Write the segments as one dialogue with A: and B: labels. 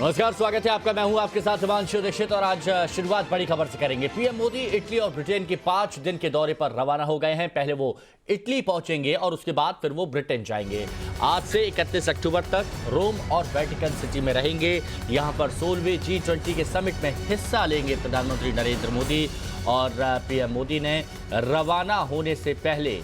A: नमस्कार, स्वागत है आपका। मैं हूं आपके साथ हिमांशु दीक्षित और आज शुरुआत बड़ी खबर से करेंगे। पीएम मोदी इटली और ब्रिटेन के 5 दिन के दौरे पर रवाना हो गए हैं। पहले वो इटली पहुंचेंगे और उसके बाद फिर वो ब्रिटेन जाएंगे। आज से 31 अक्टूबर तक रोम और वेटिकन सिटी में रहेंगे। यहां पर 16वें G20 के समिट में हिस्सा लेंगे प्रधानमंत्री नरेंद्र मोदी। और पीएम मोदी ने रवाना होने से पहले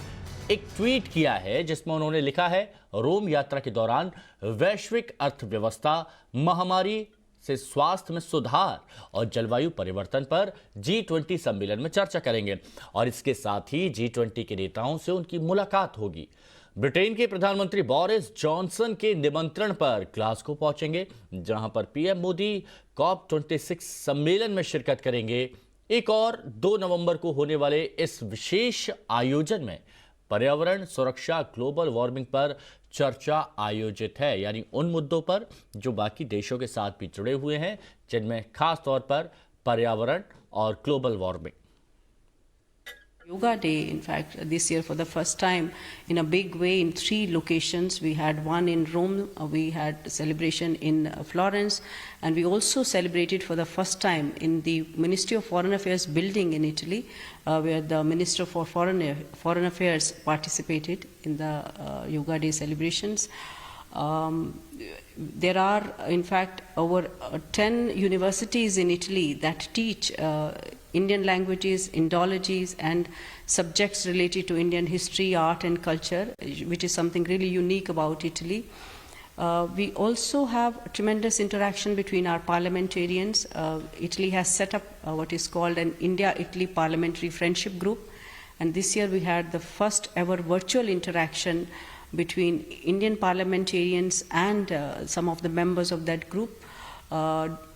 A: एक ट्वीट किया है जिसमें उन्होंने लिखा है, रोम यात्रा के दौरान वैश्विक अर्थव्यवस्था, महामारी से स्वास्थ्य में सुधार और जलवायु परिवर्तन पर G20 सम्मेलन में चर्चा करेंगे। और इसके साथ ही G20 के नेताओं से उनकी मुलाकात होगी। ब्रिटेन के प्रधानमंत्री बोरिस जॉनसन के निमंत्रण पर ग्लासगो पहुंचेंगे, जहां पर पीएम मोदी COP26 सम्मेलन में शिरकत करेंगे। एक और 2 नवंबर को होने वाले इस विशेष आयोजन में पर्यावरण सुरक्षा, ग्लोबल वार्मिंग पर चर्चा आयोजित है, यानी उन मुद्दों पर जो बाकी देशों के साथ भी जुड़े हुए हैं, जिनमें खास तौर पर पर्यावरण और global warming.
B: Yoga Day, in fact, this year for the first time in a big way in 3 locations. We had one in Rome, we had celebration in Florence, and we also celebrated for the first time in the Ministry of Foreign Affairs building in Italy, where the Minister for Foreign Affairs participated in the Yoga Day celebrations. There are, in fact, over 10 universities in Italy that teach Indian languages, Indologies, and subjects related to Indian history, art, and culture, which is something really unique about Italy. We also have tremendous interaction between our parliamentarians. Italy has set up what is called an India-Italy Parliamentary Friendship Group, and this year we had the first ever virtual interaction between Indian parliamentarians and some of the members of that group.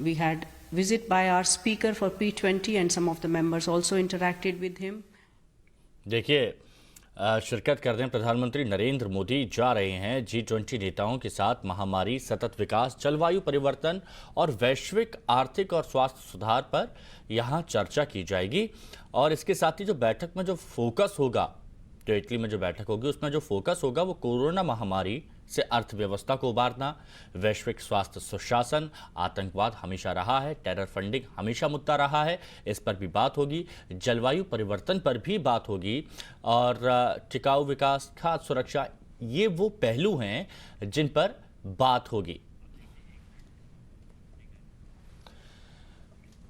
B: We had visit by our speaker for P20 and some of the members also interacted with him.
A: देखिए, शिरकत करने प्रधानमंत्री नरेंद्र मोदी जा रहे हैं। G20 नेताओं के साथ महामारी, सतत विकास, जलवायु परिवर्तन और वैश्विक आर्थिक और स्वास्थ्य सुधार पर यहाँ चर्चा की जाएगी। और इसके साथ ही जो बैठक में जो फोकस होगा, जो इटली में जो बैठक होगी, उसमें जो फोकस होगा वो कोरोना महामारी से अर्थव्यवस्था को उबारना, वैश्विक स्वास्थ्य सुशासन, आतंकवाद हमेशा रहा है, टेरर फंडिंग हमेशा मुद्दा रहा है, इस पर भी बात होगी, जलवायु परिवर्तन पर भी बात होगी और टिकाऊ विकास, खाद्य सुरक्षा, ये वो पहलू हैं जिन पर बात होगी।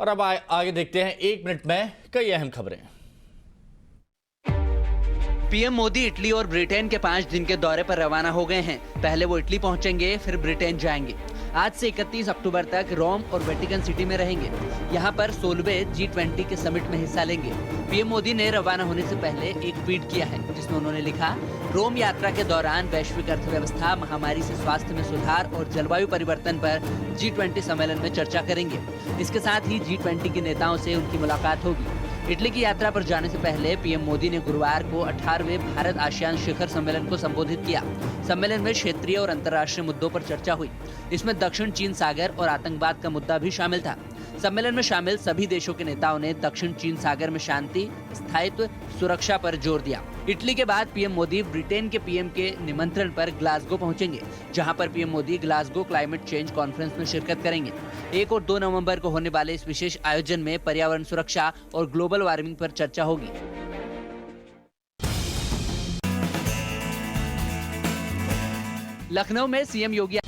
A: और अब आगे देखते हैं 1 मिनट में कई अहम खबरें।
C: पीएम मोदी इटली और ब्रिटेन के 5 दिन के दौरे पर रवाना हो गए हैं। पहले वो इटली पहुंचेंगे, फिर ब्रिटेन जाएंगे। आज से 31 अक्टूबर तक रोम और वेटिकन सिटी में रहेंगे। यहाँ पर 16वें G20 के समिट में हिस्सा लेंगे। पीएम मोदी ने रवाना होने से पहले एक ट्वीट किया है, जिसमें उन्होंने लिखा, रोम यात्रा के दौरान वैश्विक अर्थव्यवस्था, महामारी से स्वास्थ्य में सुधार और जलवायु परिवर्तन पर G20 सम्मेलन में चर्चा करेंगे। इसके साथ ही G20 के नेताओं से उनकी मुलाकात होगी। इटली की यात्रा पर जाने से पहले पीएम मोदी ने गुरुवार को 18वें भारत आसियान शिखर सम्मेलन को संबोधित किया। सम्मेलन में क्षेत्रीय और अंतर्राष्ट्रीय मुद्दों पर चर्चा हुई। इसमें दक्षिण चीन सागर और आतंकवाद का मुद्दा भी शामिल था। सम्मेलन में शामिल सभी देशों के नेताओं ने दक्षिण चीन सागर में शांति, स्थायित्व, सुरक्षा पर जोर दिया। इटली के बाद पीएम मोदी ब्रिटेन के पीएम के निमंत्रण पर ग्लासगो पहुंचेंगे, जहां पर PM Modi Glasgow climate change conference में शिरकत करेंगे। 1 और 2 नवंबर को होने वाले इस विशेष आयोजन में पर्यावरण सुरक्षा और ग्लोबल वार्मिंग पर चर्चा होगी। लखनऊ में सीएम योगी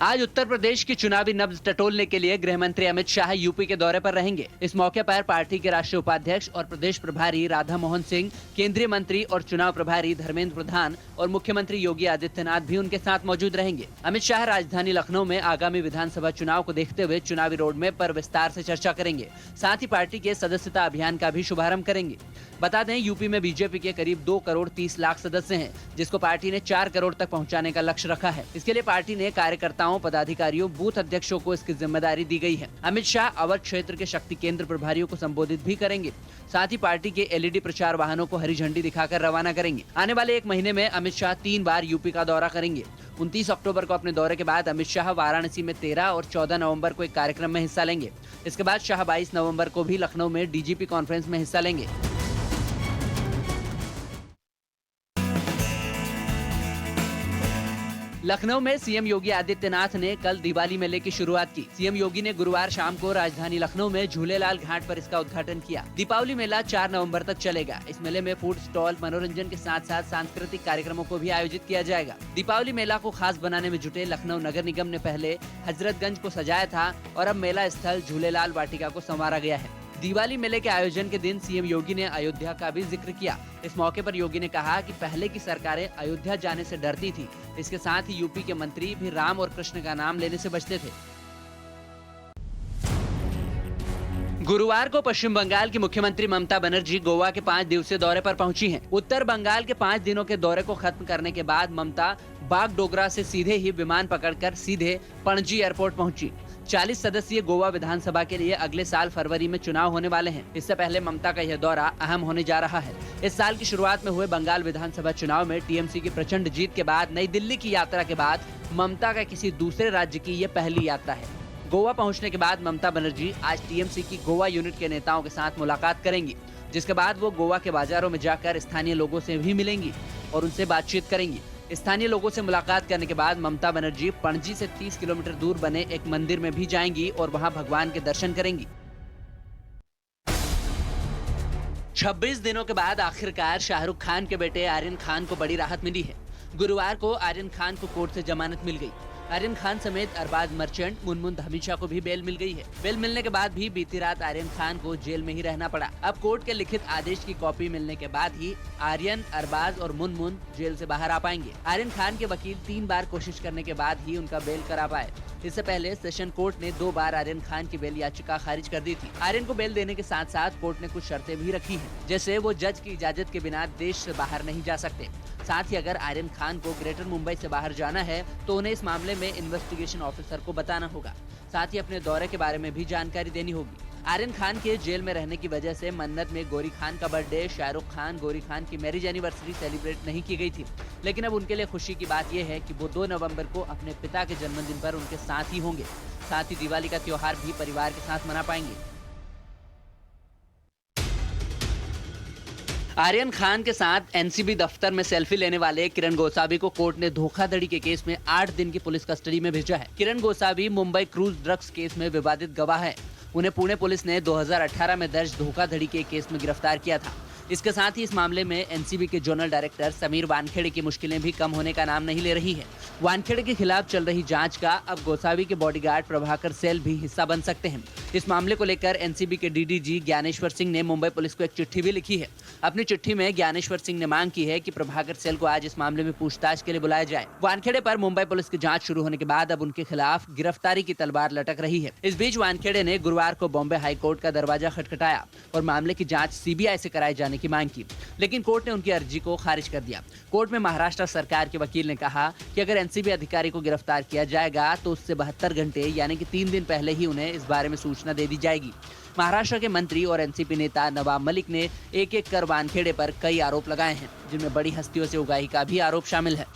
C: आज उत्तर प्रदेश की चुनावी नब्ज टटोलने के लिए गृह मंत्री अमित शाह यूपी के दौरे पर रहेंगे। इस मौके पर पार्टी के राष्ट्रीय उपाध्यक्ष और प्रदेश प्रभारी राधा मोहन सिंह, केंद्रीय मंत्री और चुनाव प्रभारी धर्मेंद्र प्रधान और मुख्यमंत्री योगी आदित्यनाथ भी उनके साथ मौजूद रहेंगे। अमित शाह राजधानी लखनऊ में आगामी विधानसभा चुनाव को देखते हुए चुनावी रोडमैप पर विस्तार से चर्चा करेंगे। साथ ही पार्टी के सदस्यता अभियान का भी शुभारंभ करेंगे। बता दें, यूपी में बीजेपी के करीब 2 करोड़ 30 लाख सदस्य हैं, जिसको पार्टी ने 4 करोड़ तक पहुंचाने का लक्ष्य रखा है। इसके लिए पार्टी ने कार्यकर्ताओं, पदाधिकारियों, बूथ अध्यक्षों को इसकी जिम्मेदारी दी गई है। अमित शाह अवध क्षेत्र के शक्ति केंद्र प्रभारियों को संबोधित भी करेंगे। साथ ही पार्टी के एलईडी प्रचार वाहनों को हरी झंडी दिखाकर रवाना करेंगे। आने वाले 1 महीने में अमित शाह 3 बार यूपी का दौरा करेंगे। 29 अक्टूबर को अपने दौरे के बाद अमित शाह वाराणसी में 13 और 14 नवंबर को एक कार्यक्रम में हिस्सा लेंगे। इसके बाद शाह 22 नवंबर को भी लखनऊ में डीजीपी कॉन्फ्रेंस में हिस्सा लेंगे। लखनऊ में सीएम योगी आदित्यनाथ ने कल दिवाली मेले की शुरुआत की। सीएम योगी ने गुरुवार शाम को राजधानी लखनऊ में झूलेलाल घाट पर इसका उद्घाटन किया। दीपावली मेला 4 नवंबर तक चलेगा। इस मेले में फूड स्टॉल, मनोरंजन के साथ साथ सांस्कृतिक कार्यक्रमों को भी आयोजित किया जाएगा। दीपावली मेला को खास बनाने में जुटे लखनऊ नगर निगम ने पहले हजरतगंज को सजाया था और अब मेला स्थल झूलेलाल वाटिका को संवारा गया है। दिवाली मेले के आयोजन के दिन सीएम योगी ने अयोध्या का भी जिक्र किया। इस मौके पर योगी ने कहा कि पहले की सरकारें अयोध्या जाने से डरती थी। इसके साथ ही यूपी के मंत्री भी राम और कृष्ण का नाम लेने से बचते थे। गुरुवार को पश्चिम बंगाल की मुख्यमंत्री ममता बनर्जी गोवा के 5 दिवसीय दौरे पर पहुंची हैं। उत्तर बंगाल के 5 दिनों के दौरे को खत्म करने के बाद ममता बागडोगरा से सीधे ही विमान पकड़कर सीधे पणजी एयरपोर्ट पहुंची। 40 सदस्यीय गोवा विधानसभा के लिए अगले साल फरवरी में चुनाव होने वाले हैं। इससे पहले ममता का यह दौरा अहम होने जा रहा है। इस साल की शुरुआत में हुए बंगाल विधानसभा चुनाव में टीएमसी की प्रचंड जीत के बाद नई दिल्ली की यात्रा के बाद ममता का किसी दूसरे राज्य की ये पहली यात्रा है। गोवा पहुंचने के बाद ममता बनर्जी आज टीएमसी की गोवा यूनिट के नेताओं के साथ मुलाकात करेंगी, जिसके बाद वो गोवा के बाजारों में जाकर स्थानीय लोगों से भी मिलेंगी और उनसे बातचीत करेंगी। स्थानीय लोगों से मुलाकात करने के बाद ममता बनर्जी पणजी से 30 किलोमीटर दूर बने एक मंदिर में भी जाएंगी और वहां भगवान के दर्शन करेंगी। 26 दिनों के बाद आखिरकार शाहरुख खान के बेटे आर्यन खान को बड़ी राहत मिली है। गुरुवार को आर्यन खान को कोर्ट से जमानत मिल गई। आर्यन खान समेत अरबाज मर्चेंट, मुनमुन धमीजा को भी बेल मिल गई है। बेल मिलने के बाद भी बीती रात आर्यन खान को जेल में ही रहना पड़ा। अब कोर्ट के लिखित आदेश की कॉपी मिलने के बाद ही आर्यन, अरबाज और मुनमुन जेल से बाहर आ पाएंगे। आर्यन खान के वकील 3 बार कोशिश करने के बाद ही उनका बेल करा पाए। इससे पहले सेशन कोर्ट ने 2 बार आर्यन खान की बेल याचिका खारिज कर दी थी। आर्यन को बेल देने के साथ साथ कोर्ट ने कुछ शर्तें भी रखी हैं, जैसे वो जज की इजाजत के बिना देश से बाहर नहीं जा सकते। साथ ही अगर आर्यन खान को ग्रेटर मुंबई से बाहर जाना है तो उन्हें इस मामले में इन्वेस्टिगेशन ऑफिसर को बताना होगा। साथ ही अपने दौरे के बारे में भी जानकारी देनी होगी। आर्यन खान के जेल में रहने की वजह से मन्नत में गौरी खान का बर्थडे, शाहरुख खान, गौरी खान की मैरिज एनिवर्सरी सेलिब्रेट नहीं की गई थी। लेकिन अब उनके लिए खुशी की बात यह है कि वो 2 नवंबर को अपने पिता के जन्मदिन पर उनके साथ ही होंगे। साथ ही दिवाली का त्योहार भी परिवार के साथ मना पाएंगे। आर्यन खान के साथ एनसीबी दफ्तर में सेल्फी लेने वाले किरण गोसावी को कोर्ट ने धोखाधड़ी के केस में 8 दिन की पुलिस कस्टडी में भेजा है। Kiran Gosavi Mumbai cruise drugs case में विवादित गवाह है। उन्हें पुणे पुलिस ने 2018 में दर्ज धोखाधड़ी के केस में गिरफ्तार किया था। इसके साथ ही इस मामले में एनसीबी के जोनल डायरेक्टर समीर वानखेड़े की मुश्किलें भी कम होने का नाम नहीं ले रही है। वानखेड़े के खिलाफ चल रही जांच का अब गोसावी के बॉडीगार्ड प्रभाकर सेल भी हिस्सा बन सकते हैं। इस मामले को लेकर एनसीबी के डीडीजी ज्ञानेश्वर सिंह ने मुंबई पुलिस को एक चिट्ठी भी लिखी है। अपनी चिट्ठी में ज्ञानेश्वर सिंह ने मांग की है कि प्रभाकर सेल को आज इस मामले में पूछताछ के लिए बुलाया जाए। वानखेड़े पर मुंबई पुलिस की जांच शुरू होने के बाद अब उनके खिलाफ गिरफ्तारी की तलवार लटक रही है। इस बीच वानखेड़े ने गुरुवार को बॉम्बे हाई कोर्ट का दरवाजा खटखटाया और मामले की जांच सीबीआई से कराए जाने की मांग की, लेकिन कोर्ट ने उनकी अर्जी को खारिज कर दिया। कोर्ट में महाराष्ट्र सरकार के वकील ने कहा कि अगर एनसीबी अधिकारी को गिरफ्तार किया जाएगा तो उससे 72 घंटे यानी कि 3 दिन पहले ही उन्हें इस बारे में सूचना दे दी जाएगी। महाराष्ट्र के मंत्री और एनसीपी नेता नवाब मलिक ने एक-एक कर वानखेड़े पर कई आरोप लगाए हैं, जिनमें बड़ी हस्तियों से उगाही का भी आरोप शामिल है।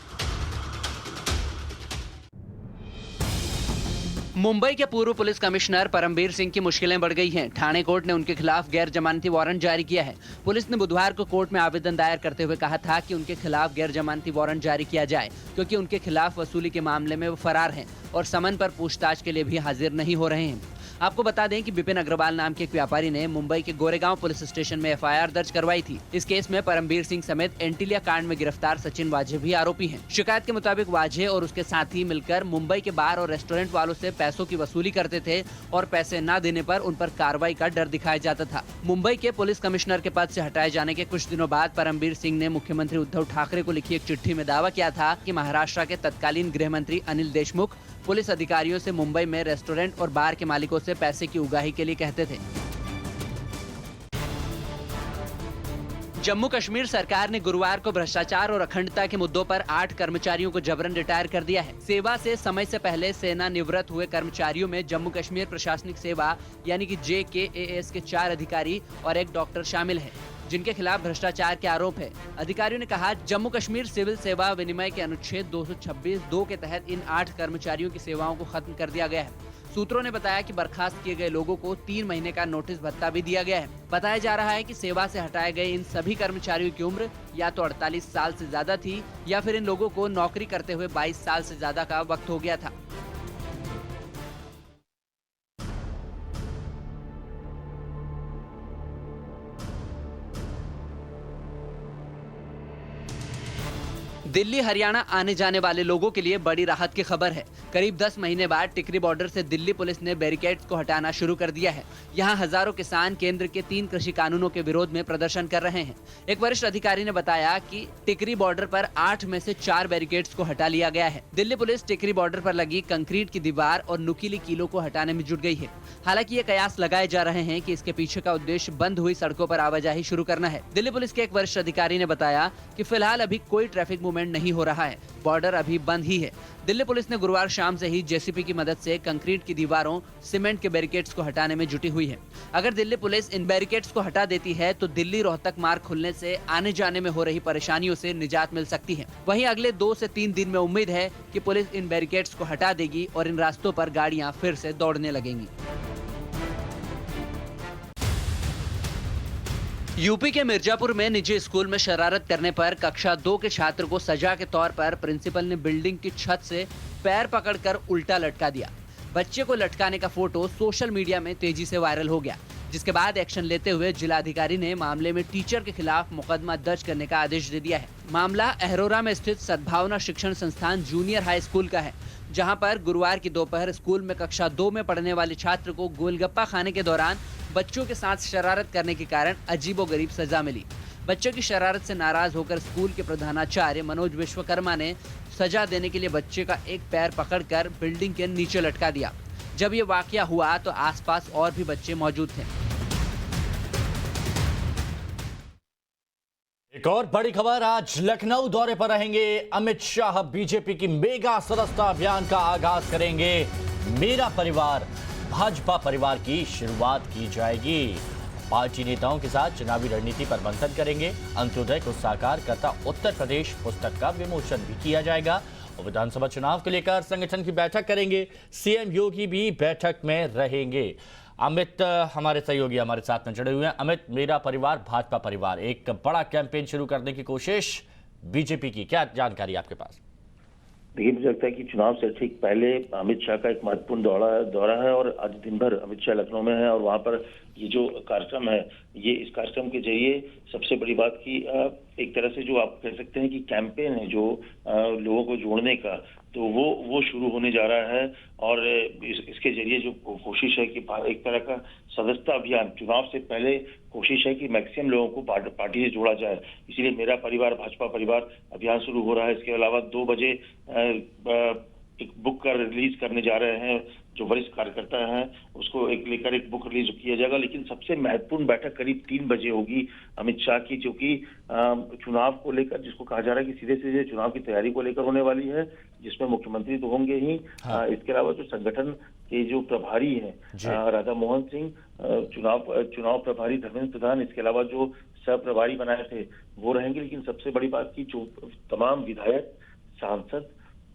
C: मुंबई के पूर्व पुलिस कमिश्नर परमबीर सिंह की मुश्किलें बढ़ गई हैं। ठाणे कोर्ट ने उनके खिलाफ गैर जमानती वारंट जारी किया है। पुलिस ने बुधवार को कोर्ट में आवेदन दायर करते हुए कहा था कि उनके खिलाफ गैर जमानती वारंट जारी किया जाए, क्योंकि उनके खिलाफ वसूली के मामले में वो फरार हैं और समन पर पूछताछ के लिए भी हाजिर नहीं हो रहे हैं। आपको बता दें कि विपिन अग्रवाल नाम के एक व्यापारी ने मुंबई के गोरेगांव पुलिस स्टेशन में एफआईआर दर्ज करवाई थी। इस केस में परमबीर सिंह समेत एंटीलिया कांड में गिरफ्तार सचिन वाजे भी आरोपी हैं। शिकायत के मुताबिक वाजे और उसके साथी मिलकर मुंबई के बार और रेस्टोरेंट वालों से पैसों की वसूली करते थे और पैसे न देने पर उन पर कार्रवाई का डर दिखाया जाता था। मुंबई के पुलिस कमिश्नर के पद से हटाए जाने के कुछ दिनों बाद परमबीर सिंह ने मुख्यमंत्री उद्धव ठाकरे को लिखी एक चिट्ठी में दावा किया था कि महाराष्ट्र के तत्कालीन गृह मंत्री अनिल देशमुख पुलिस अधिकारियों से मुंबई में रेस्टोरेंट और बार के मालिकों से पैसे की उगाही के लिए कहते थे। जम्मू कश्मीर सरकार ने गुरुवार को भ्रष्टाचार और अखंडता के मुद्दों पर 8 कर्मचारियों को जबरन रिटायर कर दिया है। सेवा से समय से पहले सेना निवृत्त हुए कर्मचारियों में जम्मू कश्मीर प्रशासनिक सेवा यानी कि JKAS के 4 अधिकारी और 1 डॉक्टर शामिल है, जिनके खिलाफ भ्रष्टाचार के आरोप है। अधिकारियों ने कहा, जम्मू कश्मीर सिविल सेवा विनिमय के अनुच्छेद 226(2) के तहत इन 8 कर्मचारियों की सेवाओं को खत्म कर दिया गया है। सूत्रों ने बताया कि बर्खास्त किए गए लोगों को 3 महीने का नोटिस भत्ता भी दिया गया है। बताया जा रहा है कि सेवा से हटाए गए इन सभी कर्मचारियों की उम्र या तो 48 साल से ज्यादा थी या फिर इन लोगों को नौकरी करते हुए 22 साल से ज्यादा का वक्त हो गया था। दिल्ली हरियाणा आने जाने वाले लोगों के लिए बड़ी राहत की खबर है। करीब 10 महीने बाद टिकरी बॉर्डर से दिल्ली पुलिस ने बैरिकेड्स को हटाना शुरू कर दिया है। यहां हजारों किसान केंद्र के 3 कृषि कानूनों के विरोध में प्रदर्शन कर रहे हैं। एक वरिष्ठ अधिकारी ने बताया कि टिकरी बॉर्डर पर 8 में से 4 बैरिकेड्स को हटा लिया गया है। दिल्ली पुलिस टिकरी बॉर्डर पर लगी कंक्रीट की दीवार और नुकीली कीलों को हटाने में जुट गई है। हालांकि ये कयास लगाए जा रहे हैं कि इसके पीछे का उद्देश्य बंद हुई सड़कों पर आवाजाही शुरू करना है। दिल्ली पुलिस के एक वरिष्ठ अधिकारी ने बताया कि फिलहाल अभी कोई ट्रैफिक मूवमेंट नहीं हो रहा है, बॉर्डर अभी बंद ही है। दिल्ली पुलिस ने गुरुवार शाम से ही जेसीबी की मदद से कंक्रीट की दीवारों, सीमेंट के बैरिकेड्स को हटाने में जुटी हुई है। अगर दिल्ली पुलिस इन बैरिकेड्स को हटा देती है तो दिल्ली रोहतक मार्ग खुलने से आने जाने में हो रही परेशानियों से निजात मिल सकती है। वहीं अगले 2 से 3 दिन में उम्मीद है कि पुलिस इन बैरिकेड्स को हटा देगी और इन रास्तों पर गाड़ियां फिर से दौड़ने लगेंगी। यूपी के मिर्जापुर में निजी स्कूल में शरारत करने पर कक्षा 2 के छात्र को सजा के तौर पर प्रिंसिपल ने बिल्डिंग की छत से पैर पकड़कर उल्टा लटका दिया। बच्चे को लटकाने का फोटो सोशल मीडिया में तेजी से वायरल हो गया, जिसके बाद एक्शन लेते हुए जिलाधिकारी ने मामले में टीचर के खिलाफ मुकदमा दर्ज करने का आदेश दे दिया है। मामला अहरोरा में स्थित सद्भावना शिक्षण संस्थान जूनियर हाई स्कूल का है, जहां पर गुरुवार की दोपहर स्कूल में कक्षा 2 में पढ़ने वाले छात्र को गोलगप्पा खाने के दौरान बच्चों के साथ शरारत करने के कारण अजीबोगरीब सजा मिली। बच्चों की शरारत से नाराज होकर स्कूल के प्रधानाचार्य मनोज विश्वकर्मा ने सजा देने के लिए बच्चे का एक पैर पकड़कर बिल्डिंग के नीचे लटका दिया। जब ये वाकया हुआ तो आसपास और भी बच्चे मौजूद थे।
A: एक और बड़ी खबर, आज लखनऊ दौरे पर रहेंगे अमित शाह। बीजेपी की मेगा सदस्यता अभियान का आगाज करेंगे। मेरा परिवार भाजपा परिवार की शुरुआत की जाएगी। पार्टी नेताओं के साथ चुनावी रणनीति पर मंथन करेंगे। अंत्योदय को साकार करता उत्तर प्रदेश पुस्तक का विमोचन भी किया जाएगा और विधानसभा चुनाव को लेकर संगठन की बैठक करेंगे। सीएम योगी भी बैठक में रहेंगे। अमित हमारे सहयोगी हमारे साथ में जुड़े हुए हैं। अमित, मेरा परिवार भाजपा परिवार, एक बड़ा कैंपेन शुरू करने की कोशिश बीजेपी की, क्या जानकारी आपके पास?
D: देखिए, मुझे लगता है कि चुनाव से ठीक पहले अमित शाह का एक महत्वपूर्ण दौरा है और आज दिन भर अमित शाह लखनऊ में है और वहां पर ये जो कार्यक्रम है, ये इस कार्यक्रम के जरिए सबसे बड़ी बात की एक तरह से जो आप कह सकते हैं कि कैंपेन है जो लोगों को जोड़ने का, तो वो शुरू होने जा रहा है और इसके जरिए जो कोशिश है कि एक तरह का सदस्यता अभियान, चुनाव से पहले कोशिश है कि मैक्सिमम लोगों को पार्टी से जोड़ा जाए। इसीलिए मेरा परिवार भाजपा परिवार अभियान शुरू हो रहा है। इसके अलावा 2 बजे एक बुक का रिलीज करने जा रहे हैं। जो वरिष्ठ कार्यकर्ता हैं उसको लेकर एक बुक रिलीज किया जाएगा। लेकिन सबसे महत्वपूर्ण बैठक करीब 3 बजे होगी अमित शाह की, जो कि चुनाव को लेकर, जिसको कहा जा रहा है कि सीधे सीधे चुनाव की तैयारी को लेकर होने वाली है, जिसमें मुख्यमंत्री तो होंगे ही। हाँ। इसके अलावा जो संगठन के जो प्रभारी हैं राधा मोहन सिंह, चुनाव प्रभारी धर्मेंद्र प्रधान, इसके अलावा जो सह प्रभारी बनाए थे वो रहेंगे। लेकिन सबसे बड़ी बात की जो तमाम विधायक, सांसद,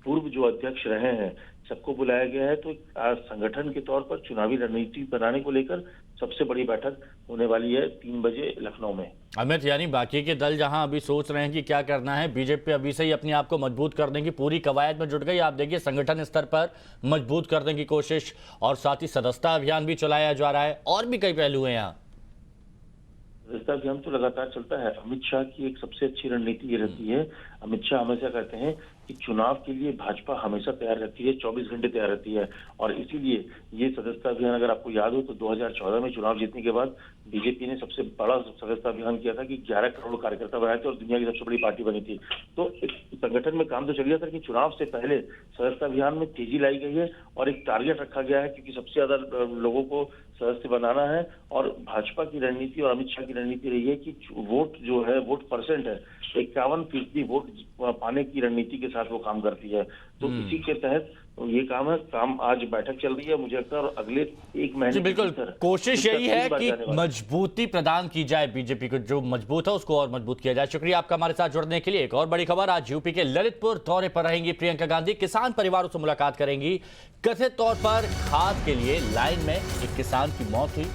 D: पूर्व जो अध्यक्ष रहे हैं, सबको बुलाया गया है। तो आज संगठन के तौर पर चुनावी रणनीति बनाने को लेकर सबसे बड़ी बैठक होने वाली है 3 बजे लखनऊ में।
A: अमित, यानी बाकी के दल जहां अभी सोच रहे हैं कि क्या करना है, बीजेपी अभी से ही अपने आप को मजबूत करने की पूरी कवायद में जुट गई। आप देखिए, संगठन स्तर पर मजबूत करने की कोशिश और साथ ही सदस्यता अभियान भी चलाया जा रहा है। और भी कई पहलू हैं यहाँ।
D: सदस्यता अभियान तो लगातार चलता है। अमित शाह की एक सबसे अच्छी रणनीति ये रहती है, अमित शाह हमेशा कहते हैं कि चुनाव के लिए भाजपा हमेशा तैयार रहती है, 24 घंटे तैयार रहती है। और इसीलिए ये सदस्यता अभियान, अगर आपको याद हो तो 2014 में चुनाव जीतने के बाद बीजेपी ने सबसे बड़ा सदस्यता अभियान किया था कि 11 करोड़ कार्यकर्ता बनाए थे और दुनिया की सबसे बड़ी पार्टी बनी थी। तो इस संगठन में काम तो चल गया था कि चुनाव से पहले सदस्यता अभियान में तेजी लाई गई है और एक टारगेट रखा गया है, क्योंकि सबसे ज्यादा लोगों को सदस्य बनाना है। और भाजपा की रणनीति और अमित शाह की रणनीति रही है कि वोट जो है, वोट परसेंट है, 51% वोट पाने की रणनीति के साथ वो काम करती है। तो इसी के तहत ये काम है, काम आज बैठक चल रही है, मुझे लगता है और अगले एक महीने
A: जी बिल्कुल,
D: के भीतर
A: कोशिश यही है
D: बार
A: कि
D: जाने वाला है।
A: मजबूती प्रदान की जाए, बीजेपी को जो मजबूत है उसको और मजबूत किया जाए। शुक्रिया आपका हमारे साथ जुड़ने के लिए। एक और बड़ी खबर, आज यूपी के ललितपुर दौरे पर रहेंगी प्रियंका गांधी, किसान परिवारों से मुलाकात करेंगी। कथित तौर पर खाद के लिए लाइन में एक किसान की मौत हुई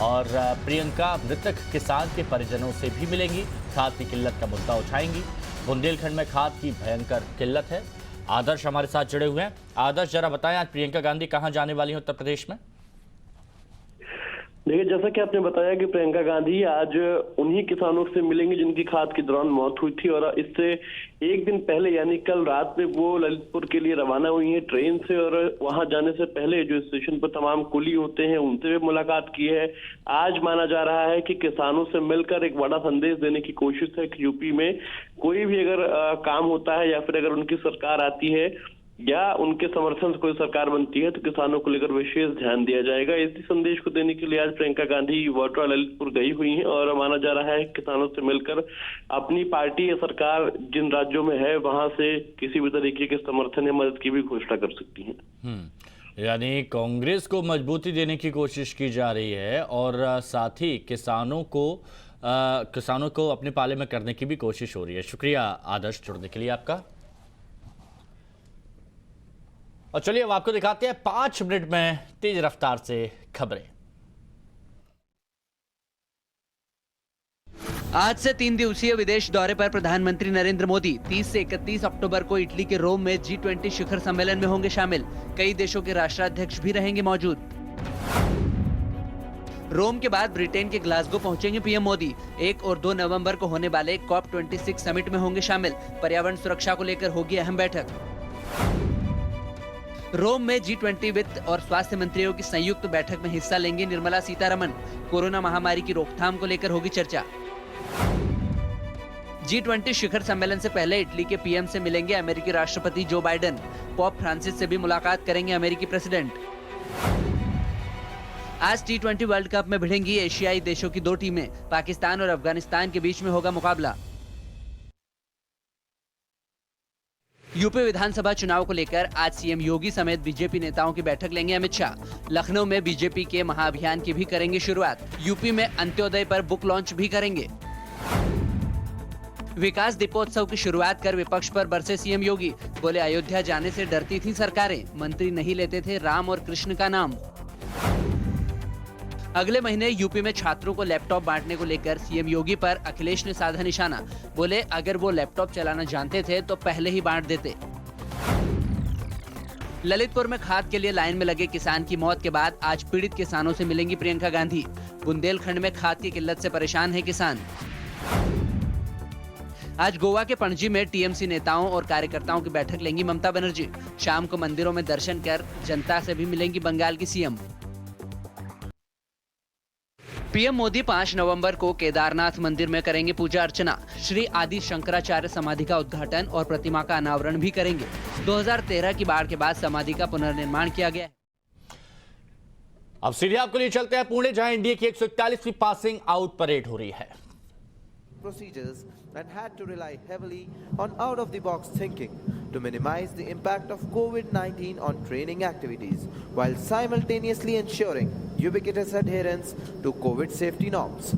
A: और प्रियंका मृतक किसान के परिजनों से भी मिलेंगी, खाद की किल्लत का मुद्दा उठाएंगी। बुंदेलखंड में खाद की भयंकर किल्लत है। आदर्श हमारे साथ जुड़े हुए हैं। आदर्श, जरा बताएं आज प्रियंका गांधी कहां जाने वाली हैं उत्तर प्रदेश में?
E: देखिए, जैसा कि आपने बताया कि प्रियंका गांधी आज उन्हीं किसानों से मिलेंगे जिनकी खाद के दौरान मौत हुई थी, और इससे एक दिन पहले यानी कल रात में वो ललितपुर के लिए रवाना हुई हैं ट्रेन से, और वहां जाने से पहले जो स्टेशन पर तमाम कुली होते हैं उनसे भी मुलाकात की है। आज माना जा रहा है कि किसानों से मिलकर एक बड़ा संदेश देने की कोशिश है कि यूपी में कोई भी अगर काम होता है या फिर अगर उनकी सरकार आती है या उनके समर्थन से कोई सरकार बनती है तो किसानों को लेकर विशेष ध्यान दिया जाएगा। इसी संदेश को देने के लिए आज प्रियंका गांधी वाड्रा ललितपुर गई हुई हैं, और माना जा रहा है किसानों से मिलकर अपनी पार्टी या सरकार जिन राज्यों में है वहां से किसी भी तरीके के समर्थन या मदद की भी घोषणा कर सकती हैं।
A: यानी कांग्रेस को मजबूती देने की कोशिश की जा रही है और साथ ही किसानों को अपने पाले में करने की भी कोशिश हो रही है। शुक्रिया आदर्श, जुड़ने के लिए आपका। और चलिए अब आपको दिखाते हैं 5 मिनट में तेज रफ्तार से खबरें।
C: आज से 3 दिवसीय विदेश दौरे पर प्रधानमंत्री नरेंद्र मोदी 30 से 31 अक्टूबर को इटली के रोम में G20 शिखर सम्मेलन में होंगे शामिल। कई देशों के राष्ट्राध्यक्ष भी रहेंगे मौजूद। रोम के बाद ब्रिटेन के ग्लासगो पहुंचेंगे पीएम मोदी। 1 और 2 नवंबर को होने वाले COP26 समिट में होंगे शामिल। पर्यावरण सुरक्षा को लेकर होगी अहम बैठक। रोम में G20 वित्त और स्वास्थ्य मंत्रियों की संयुक्त बैठक में हिस्सा लेंगे निर्मला सीतारमण। कोरोना महामारी की रोकथाम को लेकर होगी चर्चा। G20 शिखर सम्मेलन से पहले इटली के पीएम से मिलेंगे अमेरिकी राष्ट्रपति जो बाइडेन। पोप फ्रांसिस से भी मुलाकात करेंगे अमेरिकी प्रेसिडेंट। आज T20 वर्ल्ड कप में भिड़ेंगी एशियाई देशों की 2 टीमें। पाकिस्तान और अफगानिस्तान के बीच में होगा मुकाबला। यूपी विधानसभा चुनाव को लेकर आज सीएम योगी समेत बीजेपी नेताओं की बैठक लेंगे अमित शाह। लखनऊ में बीजेपी के महाअभियान की भी करेंगे शुरुआत। यूपी में अंत्योदय पर बुक लॉन्च भी करेंगे। विकास दीपोत्सव की शुरुआत कर विपक्ष पर बरसे सीएम योगी। बोले अयोध्या जाने से डरती थी सरकारें, मंत्री नहीं लेते थे राम और कृष्ण का नाम। अगले महीने यूपी में छात्रों को लैपटॉप बांटने को लेकर सीएम योगी पर अखिलेश ने साधा निशाना। बोले अगर वो लैपटॉप चलाना जानते थे तो पहले ही बांट देते। ललितपुर में खाद के लिए लाइन में लगे किसान की मौत के बाद आज पीड़ित किसानों से मिलेंगी प्रियंका गांधी। बुंदेलखंड में खाद की किल्लत से परेशान है किसान। आज गोवा के पणजी में टीएमसी नेताओं और कार्यकर्ताओं की बैठक लेंगी ममता बनर्जी। शाम को मंदिरों में दर्शन कर जनता से भी मिलेंगी बंगाल की सीएम। पीएम मोदी 5 नवंबर को केदारनाथ मंदिर में करेंगे पूजा अर्चना। श्री आदि शंकराचार्य समाधि का उद्घाटन और प्रतिमा का अनावरण भी करेंगे। 2013 की बाढ़ के बाद समाधि का पुनर्निर्माण किया गया है।
A: अब सीधे आपको लिए चलते हैं पुणे, जहां इंडिया की 141वीं पासिंग आउट परेड हो रही है।
F: Procedures and had to rely heavily on out-of-the-box thinking to minimize the impact of COVID-19 on training activities, while simultaneously ensuring ubiquitous adherence to COVID safety norms.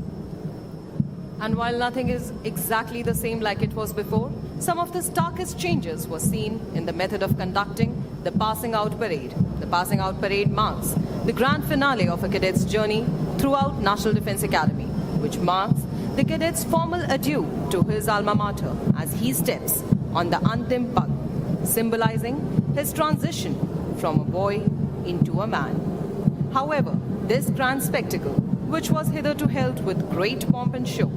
G: And while nothing is exactly the same like it was before, some of the starkest changes were seen in the method of conducting the Passing Out Parade. The Passing Out Parade marks the grand finale of a cadet's journey throughout National Defence Academy, which marks the cadet's formal adieu to his alma mater as he steps on the Antim Pag, symbolizing his transition from a boy into a man. However, this grand spectacle, which was hitherto held with great pomp and show,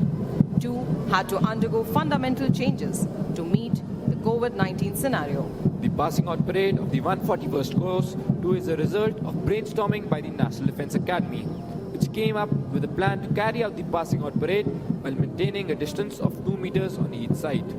G: too had to undergo fundamental changes to meet the COVID-19 scenario.
H: The Passing Out Parade of the 141st Course 2 is a result of brainstorming by the National Defence Academy, which came up with a plan to carry out the Passing Out Parade while maintaining a distance of 2 meters on each side.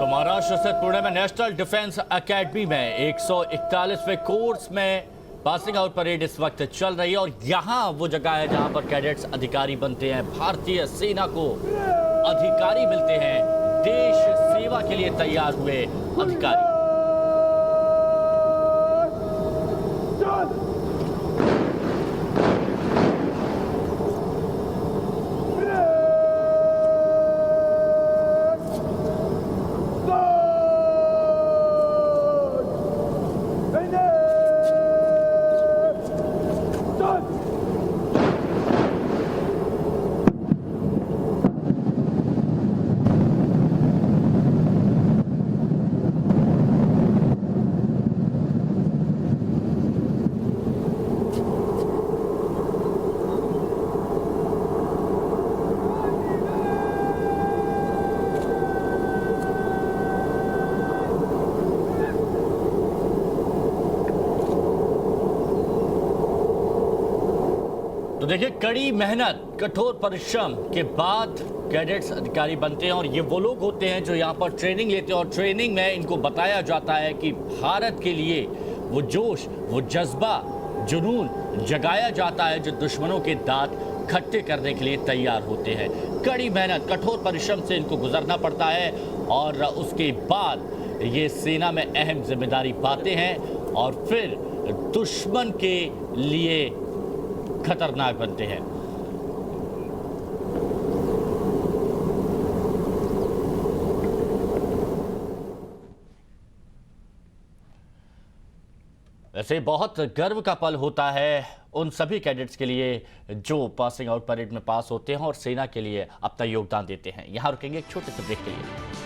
A: तो महाराष्ट्र स्थित पुणे में national defence academy में 141वें course में passing out parade इस वक्त चल रही है और यहाँ वो जगह है जहाँ पर कैडेट्स अधिकारी बनते हैं, भारतीय सेना को अधिकारी मिलते हैं, देश सेवा के लिए तैयार हुए अधिकारी। तो देखिए, कड़ी मेहनत, कठोर परिश्रम के बाद कैडेट्स अधिकारी बनते हैं और ये वो लोग होते हैं जो यहाँ पर ट्रेनिंग लेते हैं और ट्रेनिंग में इनको बताया जाता है कि भारत के लिए वो जोश, वो जज्बा, जुनून जगाया जाता है जो दुश्मनों के दांत खट्टे करने के लिए तैयार होते हैं। कड़ी मेहनत, कठोर परिश्रम से इनको गुजरना पड़ता है और उसके बाद ये सेना में अहम जिम्मेदारी पाते हैं और फिर दुश्मन के लिए खतरनाक बनते हैं। वैसे बहुत गर्व का पल होता है उन सभी कैडेट्स के लिए जो पासिंग आउट परेड में पास होते हैं और सेना के लिए अपना योगदान देते हैं। यहां रुकेंगे एक छोटे से ब्रेक के लिए।